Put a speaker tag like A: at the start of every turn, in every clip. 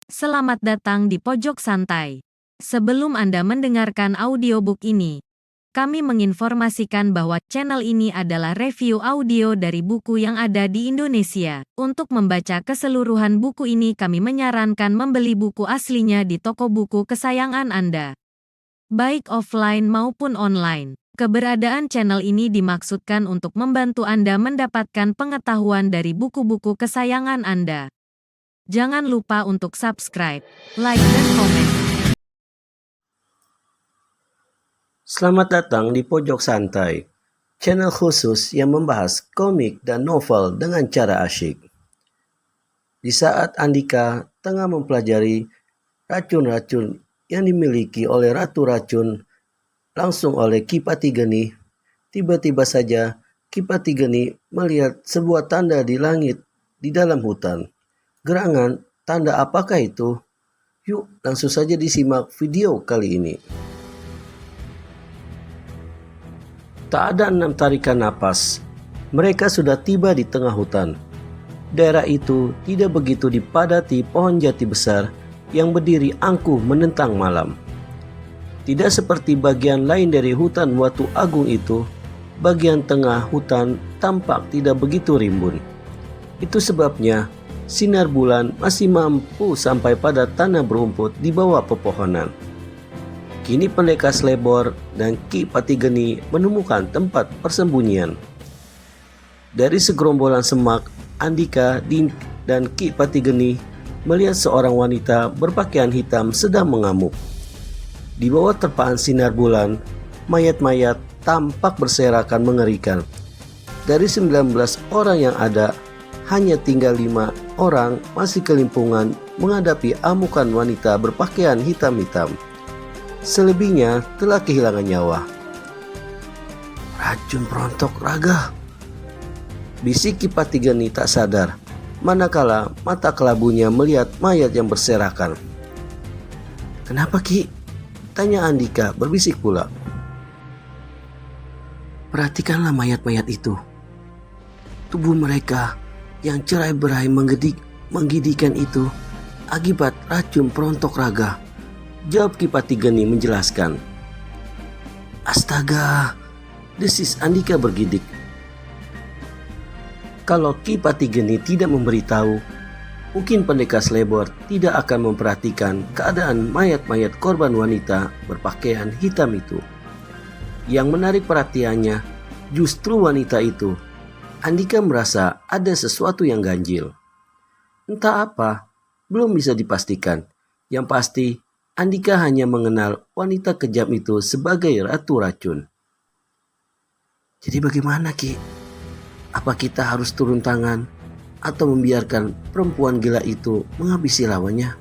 A: Selamat datang di Pojok Santai. Sebelum Anda mendengarkan audiobook ini, kami menginformasikan bahwa channel ini adalah review audio dari buku yang ada di Indonesia. Untuk membaca keseluruhan buku ini, kami menyarankan membeli buku aslinya di toko buku kesayangan Anda, baik offline maupun online. Keberadaan channel ini dimaksudkan untuk membantu Anda mendapatkan pengetahuan dari buku-buku kesayangan Anda. Jangan lupa untuk subscribe, like, dan komen.
B: Selamat datang di Pojok Santai, channel khusus yang membahas komik dan novel dengan cara asyik. Di saat Andika tengah mempelajari racun-racun yang dimiliki oleh Ratu Racun langsung oleh Ki Patigeni, tiba-tiba saja Ki Patigeni melihat sebuah tanda di langit di dalam hutan. Gerangan, tanda apakah itu? Yuk langsung saja disimak video kali ini. Tak ada 6 tarikan napas, mereka sudah tiba di tengah hutan. Daerah itu tidak begitu dipadati pohon jati besar yang berdiri angkuh menentang malam. Tidak seperti bagian lain dari hutan Watu Agung itu, bagian tengah hutan tampak tidak begitu rimbun. Itu sebabnya sinar bulan masih mampu sampai pada tanah berumput di bawah pepohonan. Kini pendekar Slebor dan Ki Patigeni menemukan tempat persembunyian. Dari segerombolan semak, Andika dan Ki Patigeni melihat seorang wanita berpakaian hitam sedang mengamuk. Di bawah terpaan sinar bulan, mayat-mayat tampak berserakan mengerikan. Dari 19 orang yang ada, hanya tinggal 5 orang masih kelimpungan menghadapi amukan wanita berpakaian hitam-hitam. Selebihnya telah kehilangan nyawa. Racun perontok raga, bisik Ki Patigeni tak sadar, manakala mata kelabunya melihat mayat yang berserakan. Kenapa Ki? Tanya Andika berbisik pula. Perhatikanlah mayat-mayat itu. Tubuh mereka yang cerai-berai menggigitkan itu akibat racun perontok raga, jawab Ki Patigeni menjelaskan. Astaga, desis Andika bergidik. Kalau Ki Patigeni tidak memberitahu, mungkin pendekar Slebor tidak akan memperhatikan keadaan mayat-mayat korban wanita berpakaian hitam itu. Yang menarik perhatiannya justru wanita itu. Andika merasa ada sesuatu yang ganjil. Entah apa, belum bisa dipastikan. Yang pasti, Andika hanya mengenal wanita kejam itu sebagai Ratu Racun. Jadi bagaimana Ki? Apa kita harus turun tangan atau membiarkan perempuan gila itu menghabisi lawannya?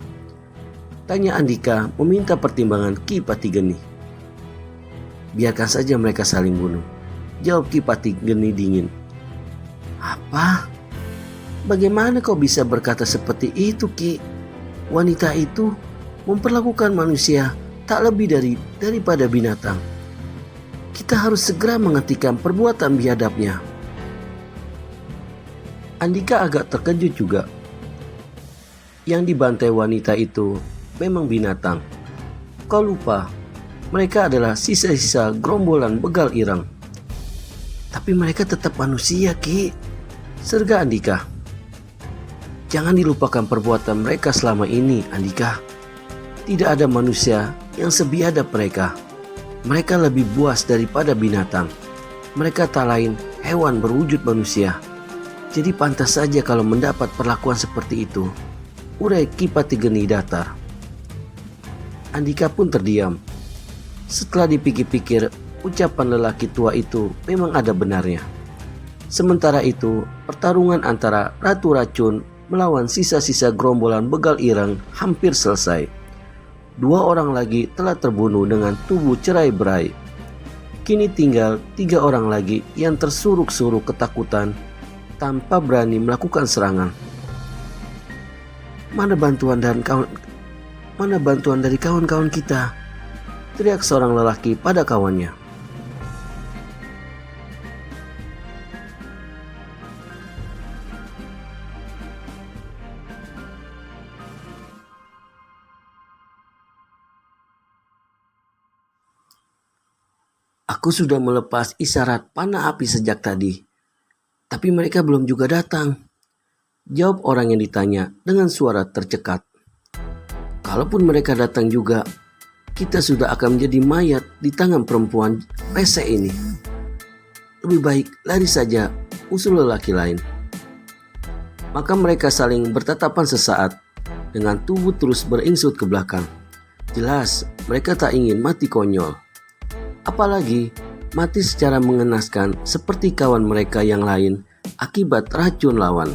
B: Tanya Andika meminta pertimbangan Ki Patigeni. Biarkan saja mereka saling bunuh, jawab Ki Patigeni dingin. Apa? Bagaimana kau bisa berkata seperti itu Ki? Wanita itu memperlakukan manusia tak lebih daripada binatang. Kita harus segera menghentikan perbuatan biadabnya. Andika agak terkejut juga. Yang dibantai wanita itu memang binatang. Kau lupa, mereka adalah sisa-sisa gerombolan begal irang. Tapi mereka tetap manusia Ki, serga Andika. Jangan dilupakan perbuatan mereka selama ini Andika. Tidak ada manusia yang sebiadab mereka. Mereka lebih buas daripada binatang. Mereka tak lain hewan berwujud manusia. Jadi pantas saja kalau mendapat perlakuan seperti itu, urai Ki Patigeni datar. Andika pun terdiam. Setelah dipikir-pikir, ucapan lelaki tua itu memang ada benarnya. Sementara itu, pertarungan antara Ratu Racun melawan sisa-sisa gerombolan begal ireng hampir selesai. 2 orang lagi telah terbunuh dengan tubuh cerai-berai. Kini tinggal 3 orang lagi yang tersuruk-suruk ketakutan tanpa berani melakukan serangan. Mana bantuan dari kawan-kawan kita? Teriak seorang lelaki pada kawannya. Aku sudah melepas isyarat panah api sejak tadi, tapi mereka belum juga datang. Jawab orang yang ditanya dengan suara tercekat. Kalaupun mereka datang juga, kita sudah akan menjadi mayat di tangan perempuan rese ini. Lebih baik lari saja, usul lelaki lain. Maka mereka saling bertatapan sesaat, dengan tubuh terus beringsut ke belakang. Jelas, mereka tak ingin mati konyol. Apalagi, mati secara mengenaskan seperti kawan mereka yang lain akibat racun lawan.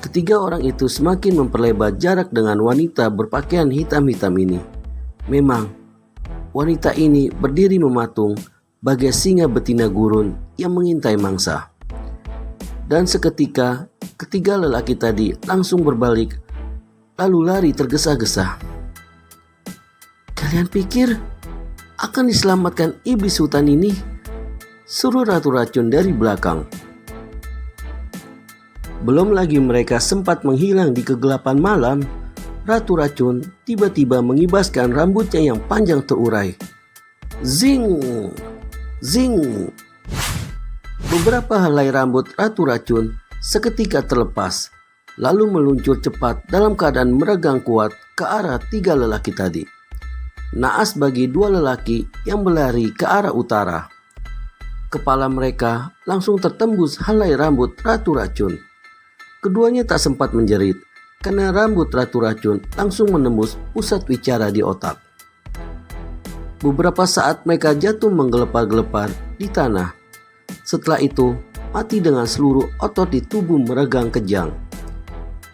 B: Ketiga orang itu semakin memperlebar jarak dengan wanita berpakaian hitam-hitam ini. Memang, wanita ini berdiri mematung bagai singa betina gurun yang mengintai mangsa. Dan seketika, ketiga lelaki tadi langsung berbalik, lalu lari tergesa-gesa. Kalian pikir akan diselamatkan iblis hutan ini? Suruh Ratu Racun dari belakang. Belum lagi mereka sempat menghilang di kegelapan malam, Ratu Racun tiba-tiba mengibaskan rambutnya yang panjang terurai. Zing! Zing! Beberapa helai rambut Ratu Racun seketika terlepas, lalu meluncur cepat dalam keadaan meregang kuat ke arah tiga lelaki tadi. Naas bagi dua lelaki yang berlari ke arah utara. Kepala mereka langsung tertembus helai rambut Ratu Racun. Keduanya tak sempat menjerit, karena rambut Ratu Racun langsung menembus pusat wicara di otak. Beberapa saat mereka jatuh menggelepar-gelepar di tanah. Setelah itu, mati dengan seluruh otot di tubuh meregang kejang.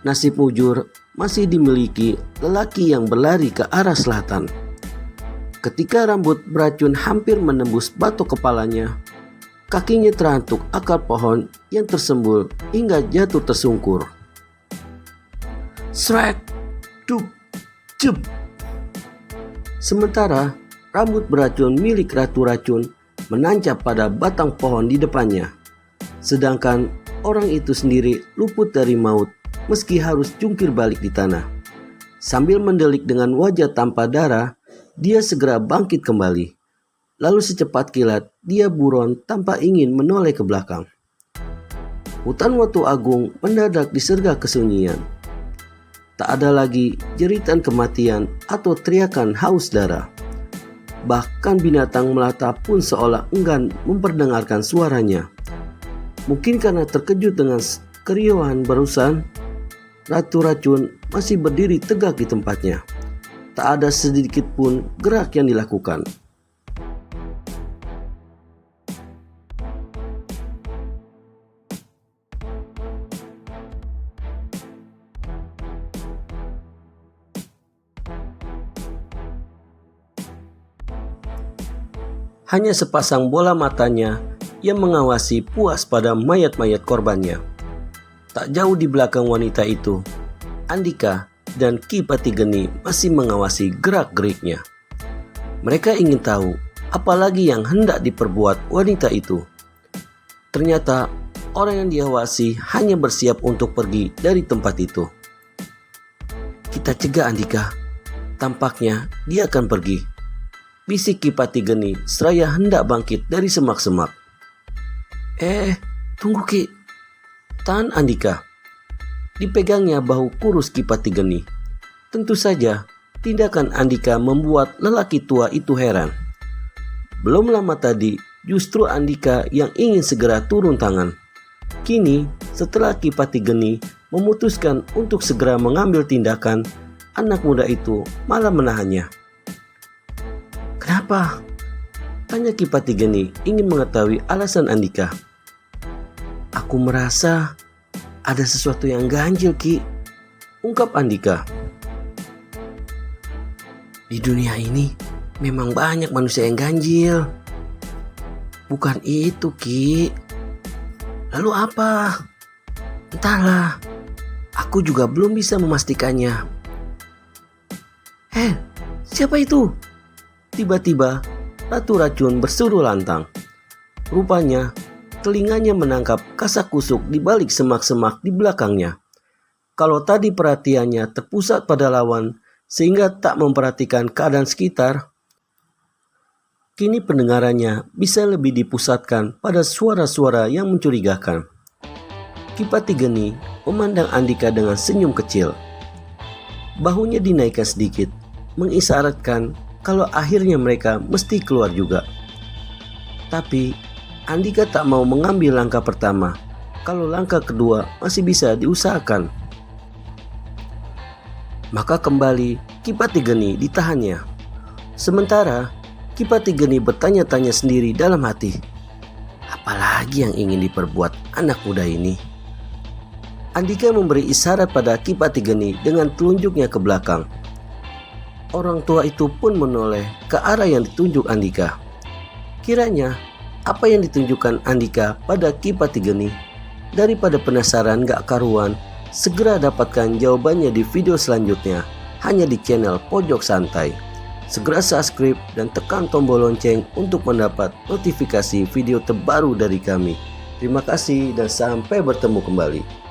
B: Nasib mujur masih dimiliki lelaki yang berlari ke arah selatan. Ketika rambut beracun hampir menembus batok kepalanya, kakinya terantuk akar pohon yang tersembul hingga jatuh tersungkur. Srek, duk, cep. Sementara rambut beracun milik Ratu Racun menancap pada batang pohon di depannya. Sedangkan orang itu sendiri luput dari maut meski harus jungkir balik di tanah. Sambil mendelik dengan wajah tanpa darah, dia segera bangkit kembali. Lalu secepat kilat, dia buron tanpa ingin menoleh ke belakang. Hutan Watu Agung mendadak disergap kesunyian. Tak ada lagi jeritan kematian atau teriakan haus darah. Bahkan binatang melata pun seolah enggan memperdengarkan suaranya. Mungkin karena terkejut dengan keriuhan barusan, Ratu Racun masih berdiri tegak di tempatnya. Tak ada sedikit pun gerak yang dilakukan. Hanya sepasang bola matanya yang mengawasi puas pada mayat-mayat korbannya. Tak jauh di belakang wanita itu, Andika dan Ki Patigeni masih mengawasi gerak-geriknya. Mereka ingin tahu apalagi yang hendak diperbuat wanita itu. Ternyata orang yang diawasi hanya bersiap untuk pergi dari tempat itu. Kita cegah Andika, tampaknya dia akan pergi, bisik Ki Patigeni seraya hendak bangkit dari semak-semak. Tunggu Ki, tahan Andika. Dipegangnya bahu kurus Ki Patigeni. Tentu saja tindakan Andika membuat lelaki tua itu heran. Belum lama tadi justru Andika yang ingin segera turun tangan. Kini setelah Ki Patigeni memutuskan untuk segera mengambil tindakan, anak muda itu malah menahannya. Kenapa? Tanya Ki Patigeni ingin mengetahui alasan Andika. Aku merasa ada sesuatu yang ganjil Ki, ungkap Andika. Di dunia ini memang banyak manusia yang ganjil. Bukan itu Ki. Lalu apa? Entahlah, aku juga belum bisa memastikannya. Siapa itu? Tiba-tiba Ratu Racun berseru lantang. Rupanya telinganya menangkap kasak-kusuk di balik semak-semak di belakangnya. Kalau tadi perhatiannya terpusat pada lawan sehingga tak memperhatikan keadaan sekitar, Kini pendengarannya bisa lebih dipusatkan pada suara-suara yang mencurigakan. Kipati Geni memandang Andika dengan senyum kecil. Bahunya dinaikkan sedikit, mengisyaratkan kalau akhirnya mereka mesti keluar juga. Tapi Andika tak mau mengambil langkah pertama, kalau langkah kedua masih bisa diusahakan. Maka kembali Kipati Geni ditahannya. Sementara Kipati Geni bertanya-tanya sendiri dalam hati, apalagi yang ingin diperbuat anak muda ini? Andika memberi isyarat pada Kipati Geni dengan telunjuknya ke belakang. Orang tua itu pun menoleh ke arah yang ditunjuk Andika. Kiranya apa yang ditunjukkan Andika pada Kipati Geni? Daripada penasaran gak karuan, segera dapatkan jawabannya di video selanjutnya hanya di channel Pojok Santai. Segera subscribe dan tekan tombol lonceng untuk mendapat notifikasi video terbaru dari kami. Terima kasih dan sampai bertemu kembali.